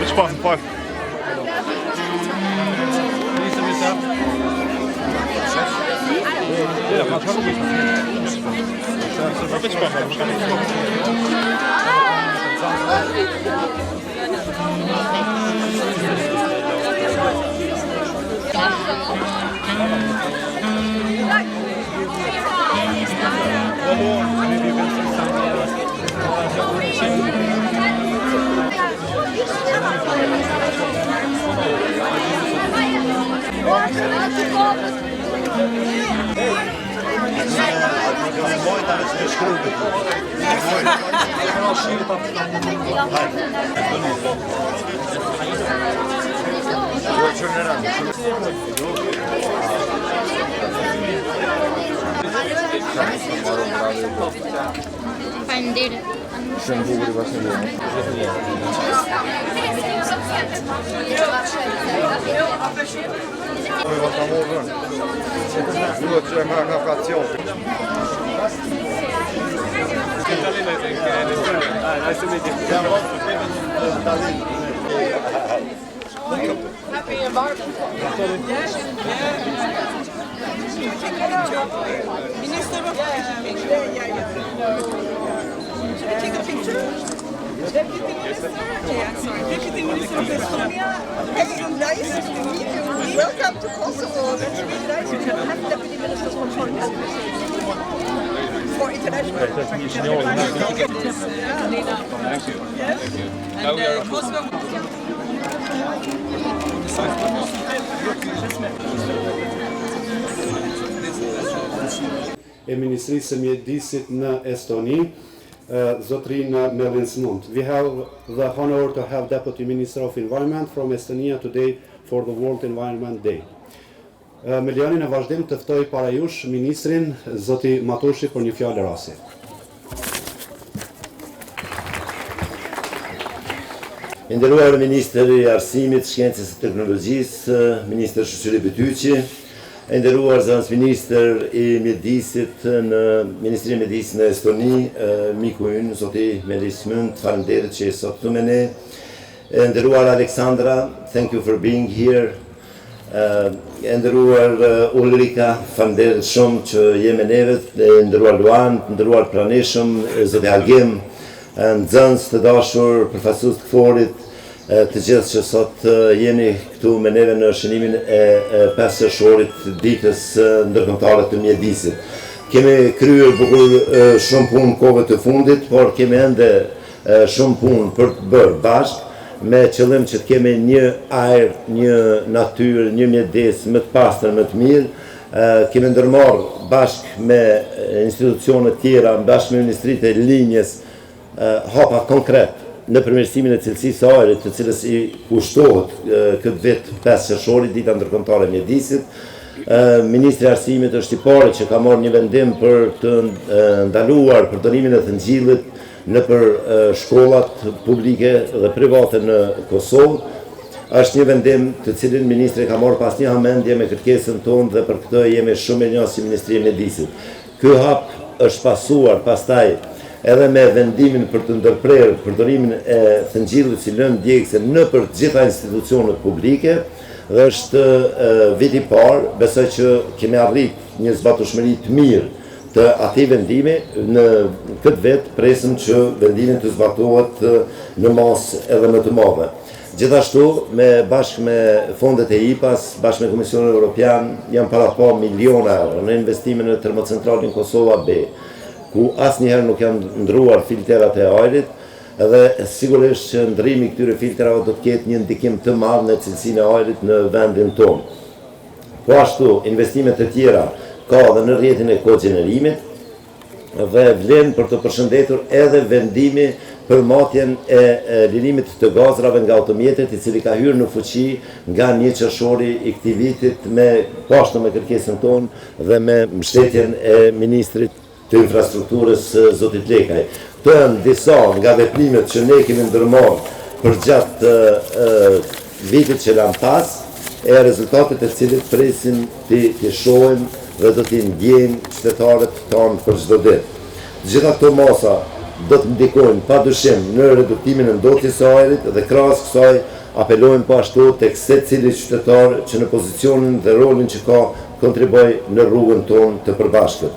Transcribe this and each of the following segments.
Which button? 5. Which Faleminderit. Shumë bukur i bashkë Happy environment. Yes. Minister of take a picture. Deputy Minister? Yeah, sorry. Deputy Minister of Estonia. Hey, nice to meet you. Welcome to Kosovo. That's really nice. You can have Deputy Ministers from foreign countries. For international. Thank you. Yes. And Kosovo. E Ministrisë së Mjedisit në Estoni, Zotrina Melinsmund. We have the honor to have Deputy Minister of Environment from Estonia today for the World Environment Day. Me lejonin e vazhdim të ftoj para jush Ministrin Zoti Matushi për një fjalë rasti. Nderuar Ministri i Arsimit, Shkencës dhe Teknologjisë, Ministër Shoqëri Bytyqi, nderuar zëvendës Ministër i Mjedisit në Ministrinë e Mjedisit në Estoni, miku ynë, Zoti Melinsmund, faleminderit që je sot këtu me ne. Nderuar Aleksandra, thank you for being here. Nderuar Ulrika, faleminderit shumë që je me neve, nderuar Luan, nderuar pranishëm, Zoti Agim, nxënës të dashur, përfaqësues të këforit, të gjithë që sot jeni këtu me neve në shënimin e 5 shortit ditës ndërkombëtare të Mjedisit. Kemi kryer bukur shumë punë kohëve të fundit, por kemi ende shumë punë për të bërë bashkë me qëllim që të kemi një ajër, një natyrë, një mjedis më të pastër, më të mirë. Kemi ndërmarrë bashkë me institucionet tjera, bashkë me Ministritë e Linjës, hapa konkret në përmirësimin e cilësisë së ajrit, të cilës i kushtohet këtë vit 5 qershori, dita ndërkombëtare e Mjedisit. Ministri i Arsimit është i pari që ka marrë një vendim për të ndaluar përdorimin e thëngjillit nëpër shkollat publike dhe private në Kosovë. Është një vendim të cilin ministri ka marrë pas një hamendje me kërkesën tonë dhe për këtë jemi shumë mirënjohës si Ministri i Mjedisit. Ky hap është pasuar pastaj edhe me vendimin për të ndërprerë përdorimin e thëngjillit si lëndë djegëse nëpër të gjitha institucionet publike, dhe është viti i parë, besoj që kemi arrit një zbatueshmëri të mirë të atij vendimi. Në këtë vetë presim që vendimi të zbatohet në masë edhe më të madhe. Gjithashtu, bashkë me fondet e IPA-s, bashkë me Komisionin Evropian, janë para pa miliona euro në investime në termocentralin Kosova B, ku asnjëherë nuk janë ndruar filtrat e ajrit, edhe sigurisht që ndrimi i këtyre filtrave do të ketë një ndikim të madh në cilësinë e ajrit në vendin tonë. Po ashtu, investimet e tjera ka edhe në rrjetin e kogenerimit dhe vlen për të përshëndetur edhe vendimi për matjen e lirimit të gazrave nga automjetet, i cili ka hyrë në fuqi nga 1 qershori i këtij vitit me pashtë me kërkesën tonë dhe me mbështetjen e ministrit të infrastrukturës zotit Lekaj. Këto janë disa nga veprimet që ne kemi ndërmarrë për gjatë vitit që lan pas, e rezultatet e cilit presim të shohim dhe do t'i ndjejmë qytetarët tanë për çdo ditë. Gjitha këto masa do të ndikojnë padyshim në reduktimin e ndotjes së ajrit dhe krahas kësaj apelojmë po ashtu tek secili qytetar që në pozicionin dhe rolin që ka kontriboj në rrugën tonë të përbashkët.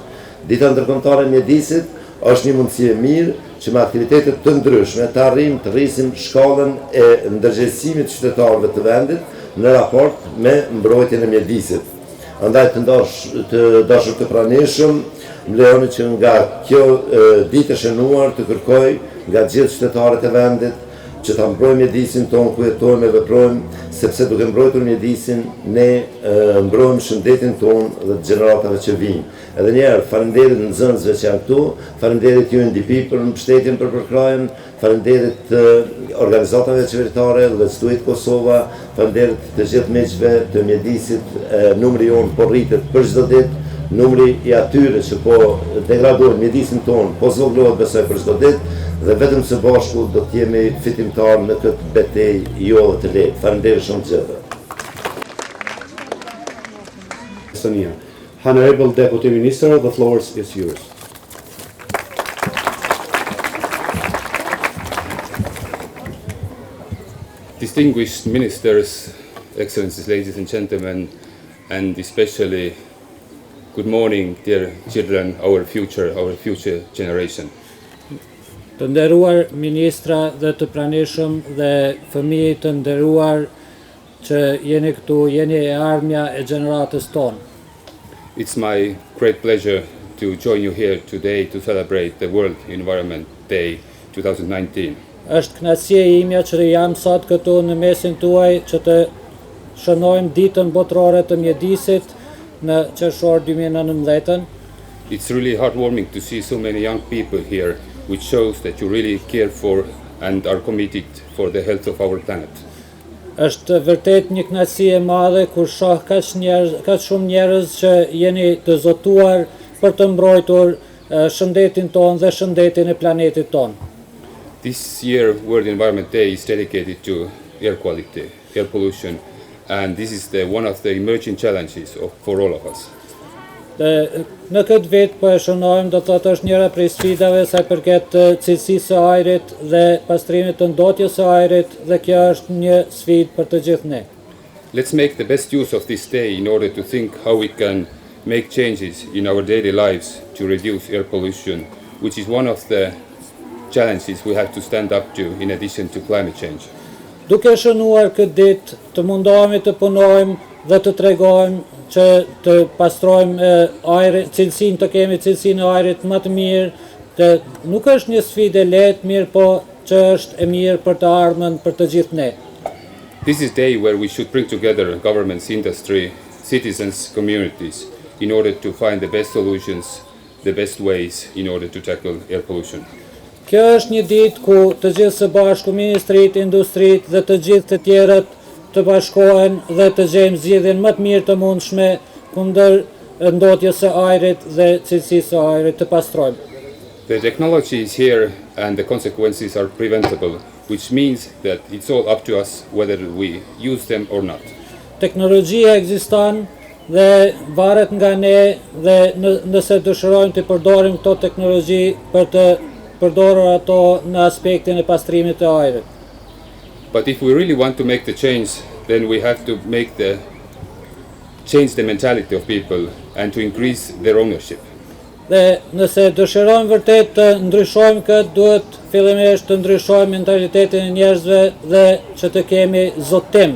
Dita ndërkombëtare Mjedisit është një mundësi e mirë që me aktivitetet të ndryshme të arrijmë të rrisim shkallën e ndërgjegjësimit të qytetarëve të vendit në raport me mbrojtjen e mjedisit. Andaj të dashur të pranishëm, më lejoni që nga kjo ditë e shënuar të kërkoj nga gjithë qytetarët e vendit që ta mbrojmë mjedisin tonë ku jetojmë e veprojmë, sepse duke mbrojtur mjedisin, ne mbrojmë shëndetin tonë dhe të gjeneratave që vinë. Edhe njerë, faleminderit nxënësve që janë këtu, faleminderit UNDP për mbështetjen për përkrajen, faleminderit organizatave qeveritare dhe Stuit Kosova, faleminderit të gjithë miqve të mjedisit, numri jonë po rritet për çdo ditë, numri i atyre që po degradojnë mjedisin tonë, po zvogëlohet besoj për çdo ditë, dhe vetëm së bashku do të jemi fitimtar në këtë betejë jo të lehtë. Faleminderit shumë gjithëve. Estonia. Honorable Deputy Minister, the floor is yours. Distinguished ministers, excellencies, ladies and gentlemen, and especially good morning, dear children, our future generation. Të nderuar ministra dhe të pranishëm dhe fëmijë të nderuar që jeni këtu, jeni e ardhmja e gjeneratës tonë. It's my great pleasure to join you here today to celebrate the World Environment Day 2019. Është kënaqësia ime që jam sot këtu në mesin tuaj që të shënojmë ditën botërore të mjedisit në qershor 2019. It's really heartwarming to see so many young people here, which shows that you really care for and are committed for the health of our planet. Është vërtet një kënaqësi e madhe kur shoh kaq shumë njerëz që jeni të zotuar për të mbrojtur shëndetin tonë dhe shëndetin e planetit tonë. This year, World Environment Day is dedicated to air quality, air pollution, and this is one of the emerging challenges for all of us. Në këtë vit po e shënojmë, do të thotë është njëra prej sfidave sa i përket cilësisë së ajrit dhe pastrimit të ndotjes së ajrit, dhe kjo është një sfidë për të gjithë ne. Let's make the best use of this day in order to think how we can make changes in our daily lives to reduce air pollution, which is one of the challenges we have to stand up to in addition to climate change. Duke shënuar këtë ditë, të mundohemi të punojmë dhe të tregojmë që të pastrojmë ajrin, cilësinë, të kemi cilësinë e ajrit më të mirë, nuk është një sfidë e lehtë, mirë po që është e mirë për të ardhmen për të gjithë ne. This is a day where we should bring together governments, industry, citizens, communities in order to find the best solutions, the best ways in order to tackle air pollution. Kjo është një ditë ku të gjithë së bashku, ministrit, industrit dhe të gjithë të tjerët të bashkohen dhe të gjejmë zgjidhjen më të mirë të mundshme kundër ndotjes së ajrit dhe cilësisë së ajrit të pastrojmë. The technology is here and the consequences are preventable, which means that it's all up to us whether we use them or not. Teknologjia ekziston dhe varet nga ne dhe nëse dëshirojmë të përdorim këto teknologji për të përdorur ato në aspektin e pastrimit të ajrit. But if we really want to make the change, then we have to change the mentality of people and to increase their ownership. Dhe nëse dëshirojmë vërtet të ndryshojmë këtë, duhet fillimisht të ndryshojmë mentalitetin e njerëzve dhe që të kemi zotim.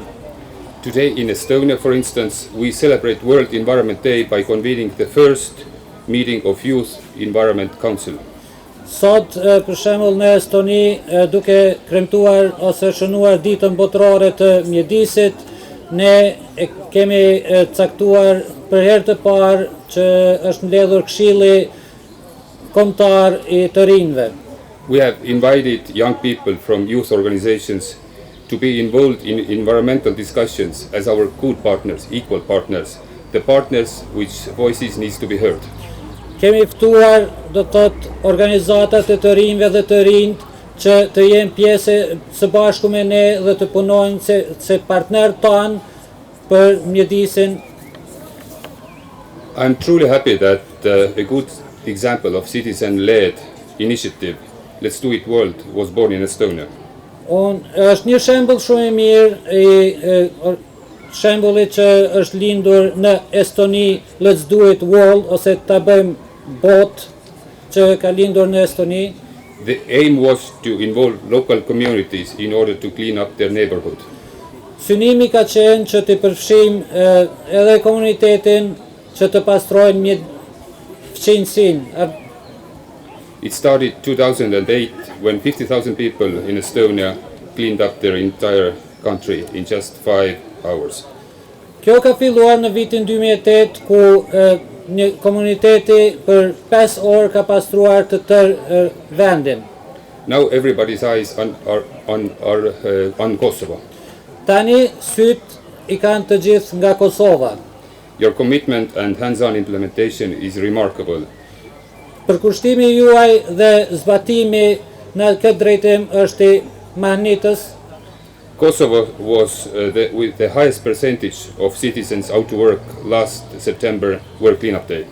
Today in Estonia, for instance, we celebrate World Environment Day by convening the first meeting of Youth Environment Council. Sot, për shembull, në Estoni, duke kremtuar ose shënuar ditën botërore të mjedisit, ne kemi caktuar për herë të parë që është mbledhur Këshilli Kombëtar I të rinjve. We have invited young people from youth organizations to be involved in environmental discussions as our good partners, equal partners, the partners which voices needs to be heard. Kemi ftuar, do të thotë, organizatat e të rinjve dhe të rinjt që të jenë pjesë së bashku me ne dhe të punojnë se partner tanë për mjedisin. I'm truly happy that a good example of citizen-led initiative, Let's Do It World, was born in Estonia. Është një shembull shumë I mirë I shembulli që është lindur në Estoni, Let's Do It World, ose ta bëjmë bot, që ka lindur në Estoni. The aim was to involve local communities in order to clean up their neighborhood. Synimi ka qenë që të përfshijmë edhe komunitetin që të pastrojnë fqinjsinë. It started 2008 when 50,000 people in Estonia cleaned up their entire country in just 5 hours. Kjo ka filluar në vitin 2008 ku një komuniteti për 5 orë ka pastruar të tërë vendin. Now everybody's eyes are on Kosovo. Tani syt I kanë të gjithë nga Kosova. Your commitment and hands-on implementation is remarkable. Përkushtimi juaj dhe zbatimi në këtë drejtim është I mahnitës. Kosovo was with the highest percentage of citizens out to work last September were cleanup day.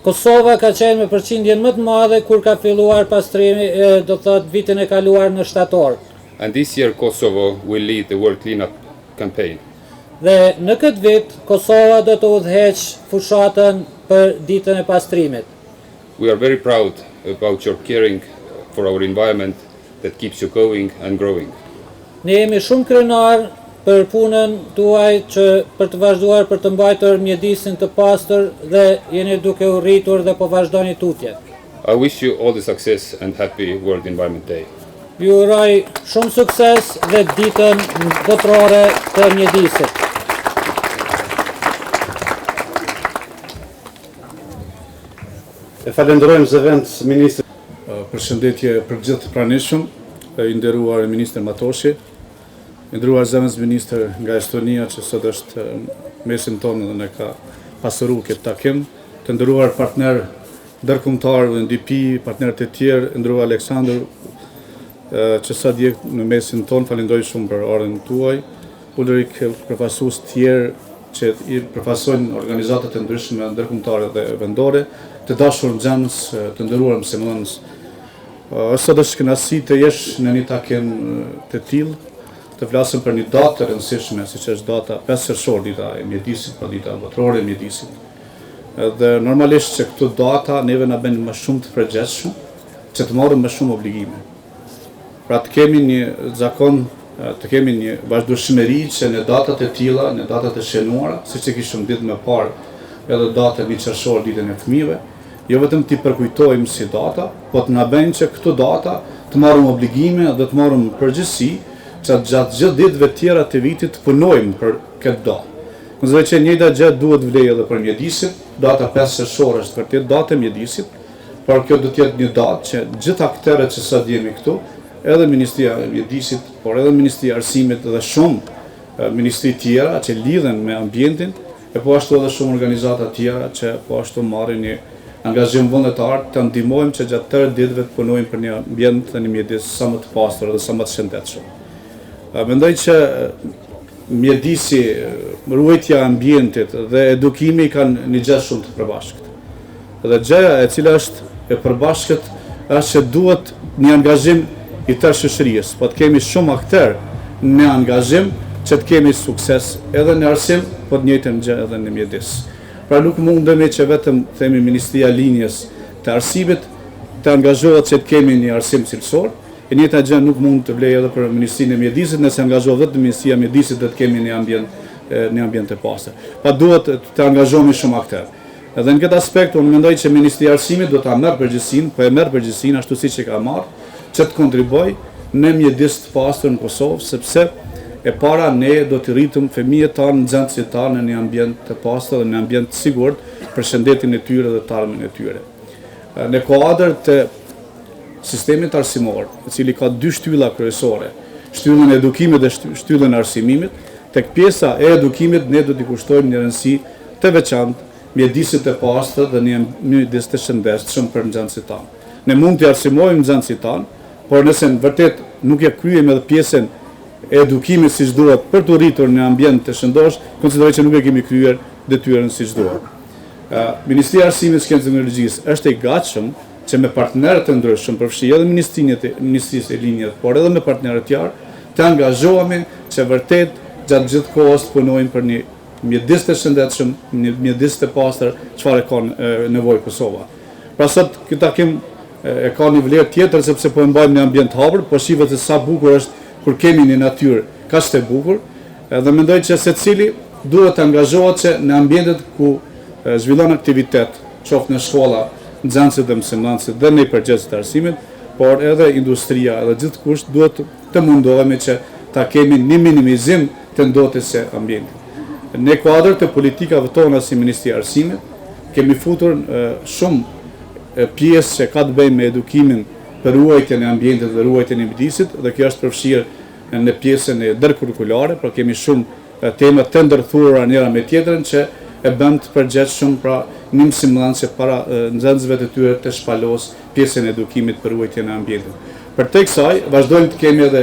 Kosova ka qenë me përqindjen më të madhe kur ka filluar pastrimi, do thot vitin e kaluar në shtator. And this year Kosovo will lead the World Cleanup campaign. Dhe në këtë vit Kosova do të udhëheq fushatën për ditën e pastrimit. We are very proud about your caring for our environment that keeps you going and growing. Ne jemi shumë krenar për punën tuaj që për të vazhduar për të mbajtur mjedisin të pastër dhe jeni duke u rritur dhe po vazhdoni tutje. I wish you all the success and happy World Environment Day. Ju uroj shumë sukses dhe ditën botërore të mjedisit. E falenderojmë zëvendës ministri. Përshëndetje për gjithë pranishëm, I nderuar ministër Matoshi, I nderuar zëvendës ministër nga Estonia që sot është mesin tonë dhe ne ka pasuru këtë takim, të nderuar partner ndërkombëtar UNDP, partnerët e tjerë, nderuar Aleksandër që sot je në mesin tonë, falenderoj shumë për orën tuaj, Ulrik, përfaqësues tjerë që I përfaqësojnë organizatat e ndryshme ndërkombëtare dhe vendore, të dashur nxënës, të nderuar mësimdhënës. Sot është kënaqësi të jesh në një takim të tillë, të flasim për një datë të rëndësishme, siç është data 5 qershor, dita e mjedisit, pra dita botërore e mjedisit. Dhe normalisht që këto data neve na bën më shumë të përgjegjshëm, që të marrim më shumë obligime. Pra të kemi një zakon, të kemi një vazhdueshmëri që në datat e tilla, në datat e shënuara, siç e kishim ditë më parë, edhe datën 1 qershor, ditën e fëmijëve, jo vetëm t'i përkujtojmë si data, po të na bëjnë që këto data të marrim obligime dhe të marrim përgjegjësi që gjatë gjithë ditëve tjera të vitit të punojmë për këtë datë. Nëse që njëjta gjë duhet vlejë edhe për mjedisin, data 5 qershor është vërtet datë e mjedisit, por kjo do të jetë një datë që gjithë aktorët që sot jemi këtu, edhe Ministria e Mjedisit, por edhe Ministria e Arsimit dhe shumë ministri tjera që lidhen me ambientin, e po ashtu edhe shumë organizata tjera që po ashtu marrin një angazhim vullnetar të ndihmojmë që gjatë tërë ditëve të punojmë për një ambient dhe një mjedis sa më të pastër dhe sa më të shëndetshëm. Mendoj që mjedisi, ruajtja e ambientit dhe edukimi kanë një gjë shumë të përbashkët. Dhe gjëja e cila është e përbashkët është që duhet një angazhim I tërë shoqërisë, po të kemi shumë aktor në angazhim që të kemi sukses edhe në arsim, po të njëjtën gjë edhe në mjedis. Pra nuk mundemi që vetëm themi Ministria e Linjës të Arsimit të angazhohet që të kemi një arsim cilësor, e njëjta gjë nuk mund të vlejë edhe për Ministrinë e Mjedisit, nëse angazhohet vetëm Ministria e Mjedisit dhe të kemi një ambient të pastër. Pa duhet të angazhohemi shumë aktor. Edhe në këtë aspekt unë mendoj që Ministria e Arsimit do ta merr përgjegjësinë, po e merr përgjegjësinë ashtu siç e ka marrë, që të kontribojë në mjedis të pastër në Kosovë, sepse e para ne do të rritëm fëmijët tanë, nxënësit tanë në një ambient të pastër dhe në ambient të sigurt për shëndetin e tyre dhe të ardhmen e tyre. Në kuadër të sistemit arsimor, i cili ka dy shtylla kryesore, shtyllën e edukimit dhe shtyllën e arsimimit, tek pjesa e edukimit ne do t'i kushtojmë një rëndësi të veçantë mjedisit të pastër dhe një mjedis të shëndetshëm për nxënësit tanë. Ne mund t'i arsimojmë nxënësit tanë, por nëse në vërtet nuk e kryejmë edhe pjesën e edukimit siç duhet për të rritur në ambient të shëndosh, konsideroj që nuk e kemi kryer detyrën siç duhet. Ministria e Arsimit dhe Teknologjisë është e gatshëm që me partnerët të ndryshëm, përfshi edhe Ministrisë e Linjës, por edhe me partnerët tjerë, të angazhohemi që vërtet gjatë gjithë kohës të punojmë për një mjedis të shëndetshëm, një mjedis të pastër, çfarë ka nevojë Kosova. Pra sot ky takim e ka një vlerë tjetër sepse po e mbajmë një ambient të hapur, po shihet se sa bukur është kur kemi një natyrë kaq të bukur, dhe mendoj që secili duhet të angazhohet që në ambientet ku zhvillon aktivitet, qoftë në shkolla, nxënësit dhe mësimdhënësit dhe në përgjithësi të arsimit, por edhe industria edhe gjithkusht duhet të mundohemi që ta kemi një minimizim të ndotjes së ambientit. Në kuadër të politikave tona si Ministria e Arsimit, kemi futur shumë pjesë që ka të bëjë me edukimin për ruajtjen e ambientit dhe ruajtjen e mjedisit, dhe kjo është përfshirë në pjesën e ndërkurrikulare, por kemi shumë tema të ndërthurura njëra me tjetrën që e bën të përgjithshëm pra një mësimdhënës para nxënësve të tyre të shpalos pjesën e edukimit për ruajtjen e ambientit. Për te kësaj, vazhdojmë të kemi edhe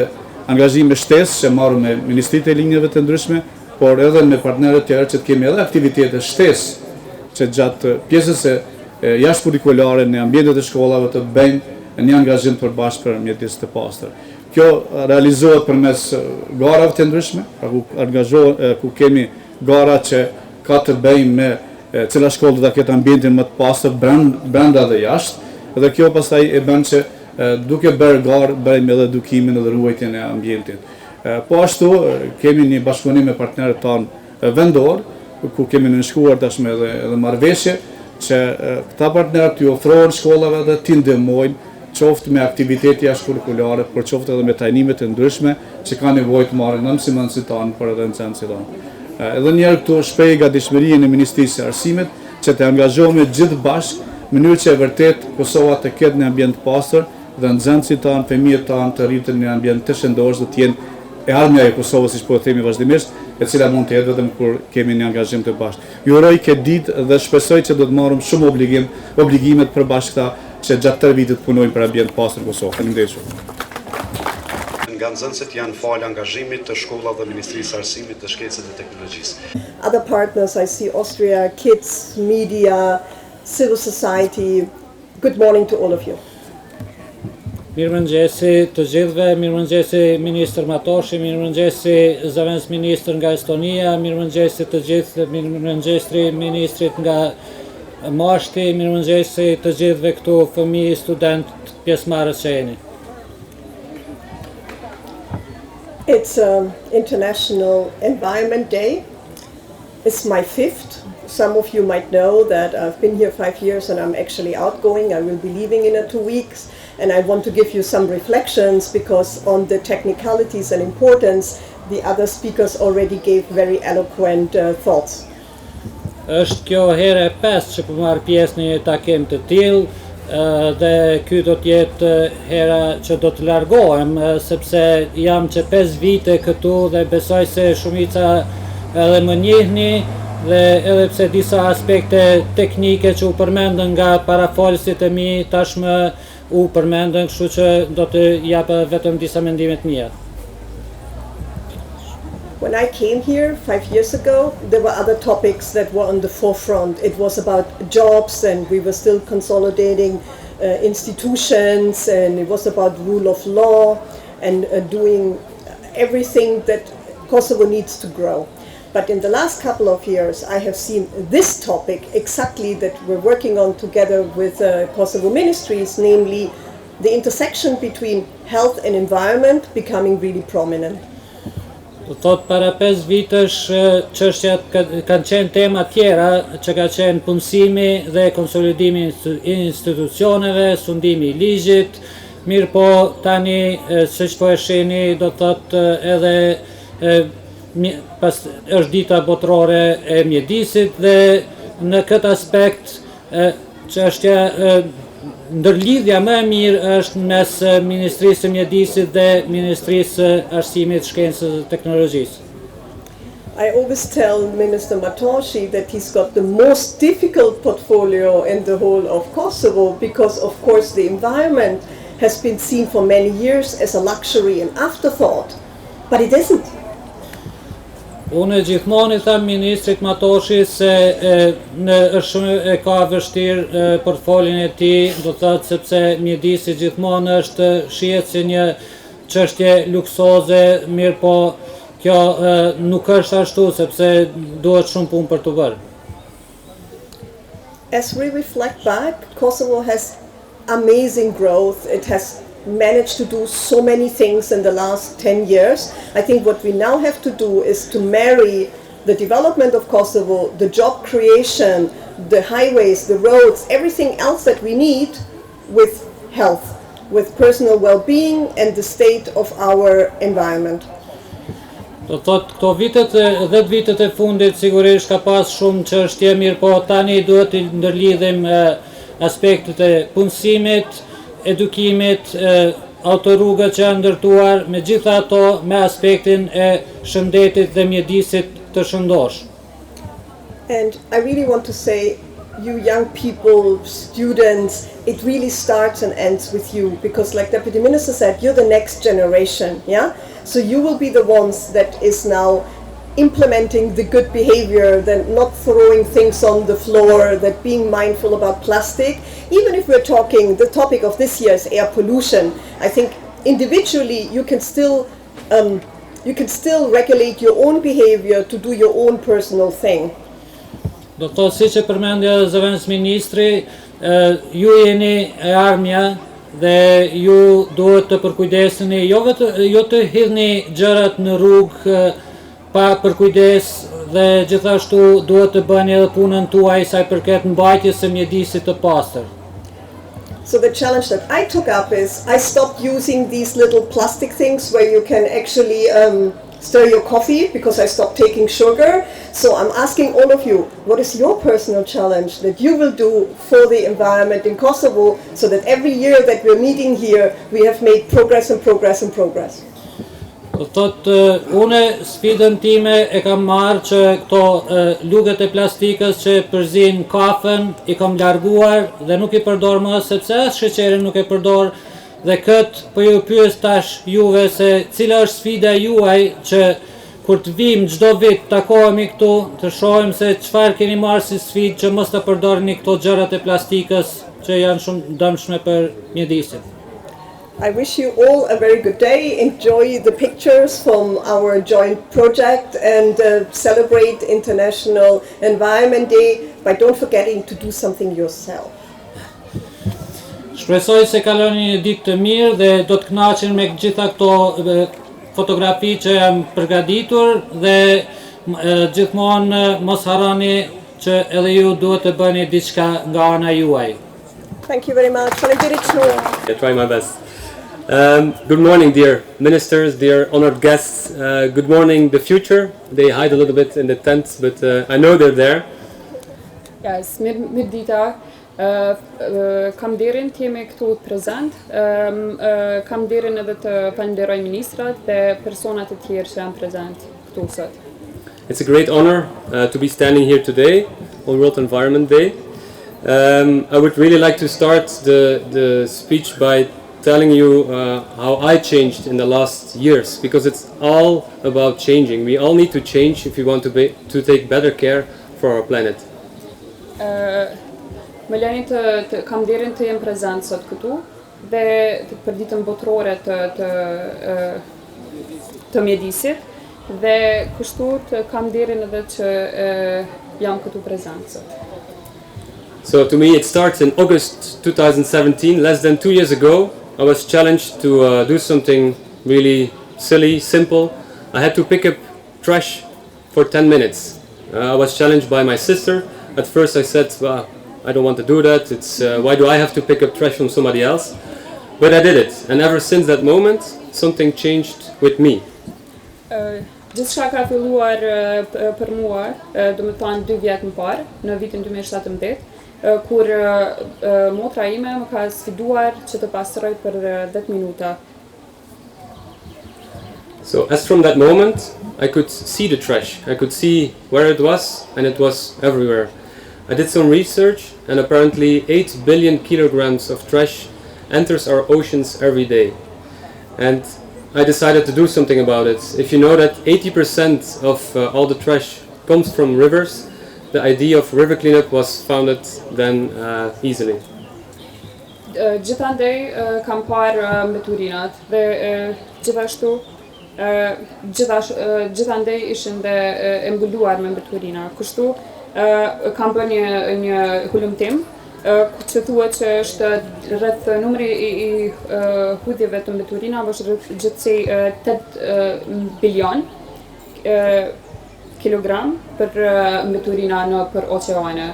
angazhime shtesë që marrë me Ministritë e Linjave të ndryshme, por edhe me partnerët tjerë që të kemi edhe aktivitete shtesë që gjatë pjesës e jashtëkurrikulare në ambientet e shkollave të bëjmë një angazhim të përbashkët për mjedis të pastër. Kjo realizohet përmes garave të ndryshme, ku kemi gara që ka të bëjmë me cila shkollë do ta ketë ambientin më të pastër brenda dhe jashtë, dhe kjo pastaj e bën që duke bërë garë bëjmë edhe edukimin dhe ruajtjen e ambientit. Po ashtu kemi një bashkëpunim me partnerët tanë vendor, ku kemi nënshkruar tashmë edhe marrëveshje që këta partnerët t'i ofrohen shkollave dhe t'i ndihmojnë qoftë me aktivitete jashtëkurrikulare, por qoftë edhe me trajnime të ndryshme që ka nevojë të marrin nga mësimdhënësit tanë, por edhe nxënësit tanë. Edhe një herë këtu shpreh gatishmërinë e Ministrisë së Arsimit që të angazhohemi gjithë bashkë në mënyrë që e vërtet Kosova të ketë një ambient të pastër dhe nxënësit tanë, fëmijët tanë të rriten në një ambient të shëndosh dhe të jenë e ardhmja e Kosovës, siç po e themi vazhdimisht, e cila mund të jetë vetëm kur kemi një angazhim të bashkë. Ju uroj këtë ditë dhe shpresoj që do të marrim shumë obligime të përbashkëta që gjatë 3 vitit punojmë për ambient të pastër në Kosovë. Faleminderit shumë. Nga nxënësit janë falë angazhimit të shkollave dhe Ministrisë së Arsimit, të Shkencës dhe Teknologjisë. Other partners, I see Austria, kids, media, civil society. Good morning to all of you. Mirëmëngjesi të gjithëve, mirëmëngjesi Ministër Matoshi, mirëmëngjesi zëvendës ministër nga Estonia, mirëmëngjesi të gjithë, mirëmëngjesi ministrit nga Mashti, mirëmëngjesi të gjithëve këtu fëmijë, student, pjesëmarrës që jeni. It's International Environment Day. It's my 5th. Some of you might know that I've been here 5 years and I'm actually outgoing. I will be leaving in 2 weeks. And I want to give you some reflections because on the technicalities and importance, the other speakers already gave very eloquent thoughts. Është kjo herë e 5 që po marr pjesë në një takim të tillë dhe ky do të jetë hera që do të largohem sepse jam që 5 vite këtu dhe besoj se shumica edhe më njihni dhe edhe pse disa aspekte teknike që u përmendën nga parafolësit e mi tashmë u përmendën, kështu që do të jap vetëm disa mendime të mia. When I came here 5 years ago, there were other topics that were on the forefront. It was about jobs and we were still consolidating institutions, and it was about rule of law and doing everything that Kosovo needs to grow. But in the last couple of years, I have seen this topic exactly that we're working on together with Kosovo ministries, namely the intersection between health and environment becoming really prominent. Do thot para 5 vitesh çështjat kanë qenë tema tjera që ka qenë punësimi dhe konsolidimi i institucioneve, sundimi i ligjit, mirë po tani siç po e shihni do thot edhe është dita botërore e mjedisit dhe në këtë aspekt çështja ndërlidhja më e mirë është mes Ministrisë së Mjedisit dhe Ministrisë së Arsimit, Shkencës dhe Teknologjisë. I always tell Minister Matoshi that he's got the most difficult portfolio in the whole of Kosovo because, of course, the environment has been seen for many years as a luxury and afterthought, but it isn't. Unë gjithmonë i tham ministrit Matoshi se është shumë e ka vështirë portfolin e tij, do thotë sepse mjedisi gjithmonë është shihet si një çështje luksoze, mirë po kjo nuk është ashtu sepse duhet shumë punë për të bërë. As we reflect back, Kosovo has amazing growth. It has managed to do so many things in the last 10 years. I think what we now have to do is to marry the development of Kosovo, the job creation, the highways, the roads, everything else that we need with health, with personal well-being and the state of our environment. Do thot këto 10 vitet e fundit sigurisht ka pas shumë çështje, mirë po tani duhet të ndërlidhim aspektet e punësimit, edukimit, autorrugët që janë ndërtuar, me gjitha ato me aspektin e shëndetit dhe mjedisit të shëndosh. And I really want to say, you young people, students, it really starts and ends with you because like Deputy Minister said, you're the next generation, yeah? So you will be the ones that is now implementing the good behavior, that not throwing things on the floor, that being mindful about plastic. Even if we're talking, the topic of this year is air pollution, I think individually you can still regulate your own behavior to do your own personal thing. Do të thotë siç e përmendja zëvendës ministri, ju jeni e armja dhe ju duhet të përkujdeseni, jo të hidhni gjërat në rrugë pa përkujdes dhe gjithashtu duhet të bëni edhe punën tuaj sa i përket mbajtjes së mjedisit të pastër. So the challenge that I took up is I stopped using these little plastic things where you can actually stir your coffee because I stopped taking sugar. So I'm asking all of you, what is your personal challenge that you will do for the environment in Kosovo so that every year that we're meeting here, we have made progress and progress and progress? Do thotë, une sfidën time e kam marrë që këto lugët e plastikës që përzin kafen i kam larguar dhe nuk i përdor më sepse as sheqerin nuk e përdor dhe këtë po ju pyes tash juve se cila është sfida juaj që kur të vim çdo vit takohemi këtu të shohim se çfarë keni marrë si sfidë që mos ta përdorni këto gjërat e plastikës që janë shumë dëmshme për mjedisin. I wish you all a very good day. Enjoy the pictures from our joint project and celebrate International Environment Day by don't forgetting to do something yourself. Shpresoj se kaloni një ditë të mirë dhe do të kënaqen me gjitha këto fotografi që janë përgatitur dhe gjithmonë mos harroni që edhe ju duhet të bëni diçka nga ana juaj. Thank you very much. I try my best. Good morning, dear ministers, dear honored guests. Good morning, the future. They hide a little bit in the tents, but I know they're there. Yes, Dita. Kam derin të jemi këtu prezent. Kam derin edhe të falenderoj ministrat dhe personat e tjerë që janë prezent këtu sot. It's a great honor to be standing here today on World Environment Day. I would really like to start the speech by telling you how I changed in the last years, because it's all about changing. We all need to change if we want to take better care for our planet. Më lani të kam derin të jem prezent sot këtu dhe për ditën botërore të mjedisit dhe kështu të kam nderin edhe që jam këtu prezant sot. So to me it starts in August 2017, less than 2 years ago. I was challenged to do something really silly, simple. I had to pick up trash for 10 minutes. I was challenged by my sister. At first I said, well, I don't want to do that. It's why do I have to pick up trash from somebody else? But I did it, and ever since that moment, something changed with me. Gjithçka ka filluar për mua, do të thonë 2 vjet më parë, në vitin 2017, kur motra ime më ka sfiduar që të pastroj për 10 minuta. So as from that moment, I could see the trash. I could see where it was, and it was everywhere. I did some research, and apparently 8 billion kilograms of trash enters our oceans every day. And I decided to do something about it. If you know that 80% of all the trash comes from rivers, the idea of river cleanup was founded then easily. Gjithandej kam parë mbeturinat dhe gjithashtu gjithandej ishin dhe e mbuluar me mbeturina. Kështu kam bërë një hulumtim që thuhet që është rreth numri i hudhjeve të mbeturinave është rreth gjithsej 8 bilion kilogram për mbeturina për oqeane.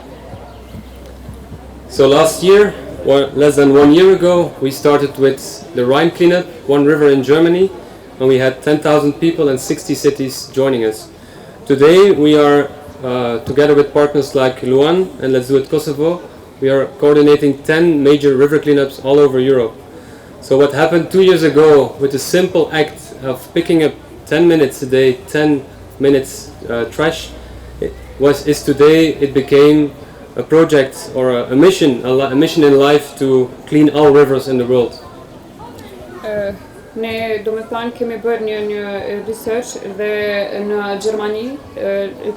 So last year, or less than 1 year ago, we started with the Rhine cleanup, one river in Germany, and we had 10,000 people and 60 cities joining us. Today we are, together with partners like Luan and Let's Do It Kosovo, we are coordinating 10 major river cleanups all over Europe. So what happened 2 years ago with the simple act of picking up 10 minutes a day, 10 minutes trash, is today it became a project or a mission in life to clean all rivers in the world. Ne do me thonë kemi bërë një research dhe në Gjermani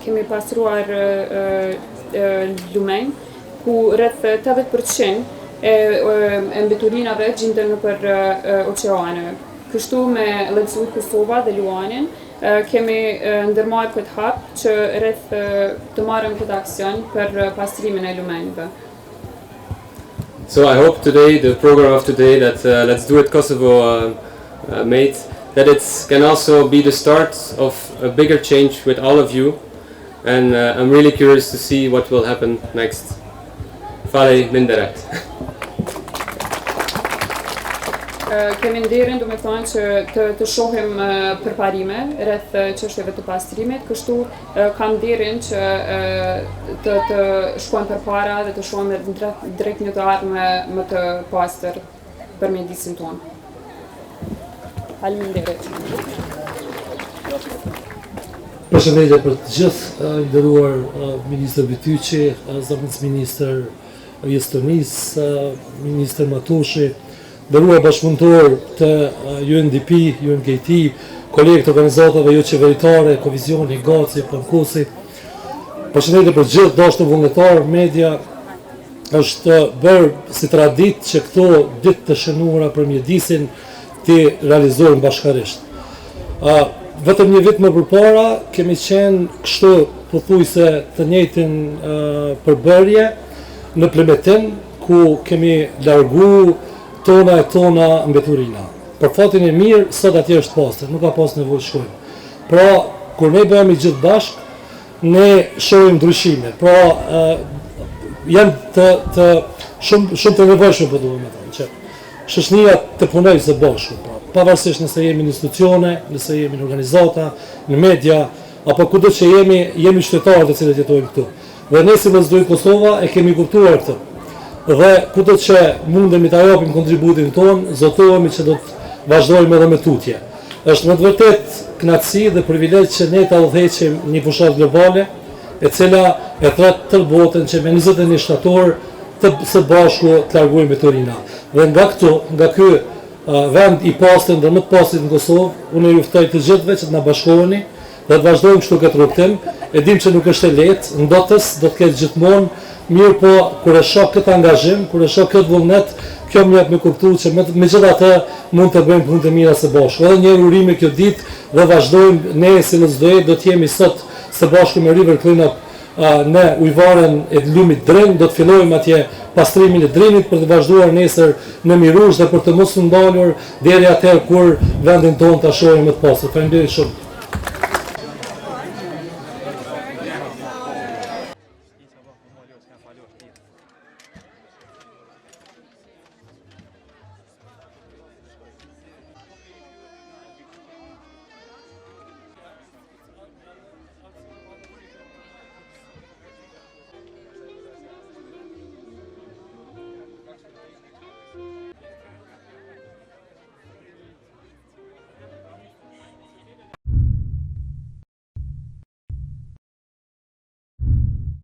kemi pastruar lumenj ku rreth 80% e mbeturinave gjenden nëpër oqeane. Kështu me Let's Do It Kosova dhe Luanin kemi ndërmarrë këtë hap që rreth të marrëm këtë aksion për pastrimin e lumenjve. So I hope today, the program of today that Let's Do It Kosovo made, that it can also be the start of a bigger change with all of you, and I'm really curious to see what will happen next. Fale minderet. Kemi nderin, do me thonë që të shohim përparime rreth çështjeve të pastrimit, kështu kam nderin që të shkojmë përpara dhe të shohim drejt një të ardhme më të pastër për mjedisin tonë. Faleminderit. Përshëndetje për të gjithë, nderuar ministër Bytyqi, zëvendës ministër i Estonisë, ministër Matoshi, nderuar bashkëpunëtor të UNDP, UNKT, kolegë të organizatave jo qeveritare, Kovisioni, Gaci, Pankosi. Përshëndetje për gjithë dashur vullnetar, media. Është bërë si tradit që këto ditë të shënuara për mjedisin ti realizojnë bashkarisht. Vetëm një vit më përpara kemi qenë kështu pothuajse të njëjtin përbërje në Plemetin ku kemi largu tona e tona mbeturina. Për fatin e mirë, sot atje është pastër, nuk ka pas nevojë shkojmë. Pra, kur ne bëhemi gjithë bashkë, ne shohim ndryshime. Pra, janë shumë të nevojshme, po duhem të thonë, që shoqënia të punojë së bashku, pavarësisht nëse jemi në institucione, nëse jemi në organizata, në media, apo kudo që jemi qytetarë të cilët jetojnë këtu. Dhe ne si Let's Do It Kosova e kemi kuptuar këtë. Dhe kudo që mundemi ta japim kontributin tonë, zotohemi që do të vazhdojmë edhe me tutje. Është me të vërtet kënaqësi dhe privilegj që ne ta udhëheqim një fushat globale, e cila e thret tërë botën që me 21 shtator të së bashku të largojmë mbeturina. Dhe nga këtu, nga ky vend i pastër dhe më të pastrit në Kosovë, unë ju ftoj të gjithëve që të na bashkoheni dhe të vazhdojmë kështu këtë rrugtim. E dim që nuk është e lehtë, ndotës do të ketë gjithmonë, mirë po kur e shoh këtë angazhim, kur e shoh këtë vullnet, kjo më jep me kuptu që me gjitha të mund të bëjmë punë të mira së bashku. Edhe një urime kjo ditë dhe vazhdojmë ne si LSDE do të jemi sot së bashku me River Cleanup në ujvaren e lumit Dren, do të fillojmë atje pastrimin e drenit për të vazhduar nesër në Mirush dhe për të mos u ndalur deri atëherë kur vendin tonë ta shohim më të pastër. Faleminderit shumë.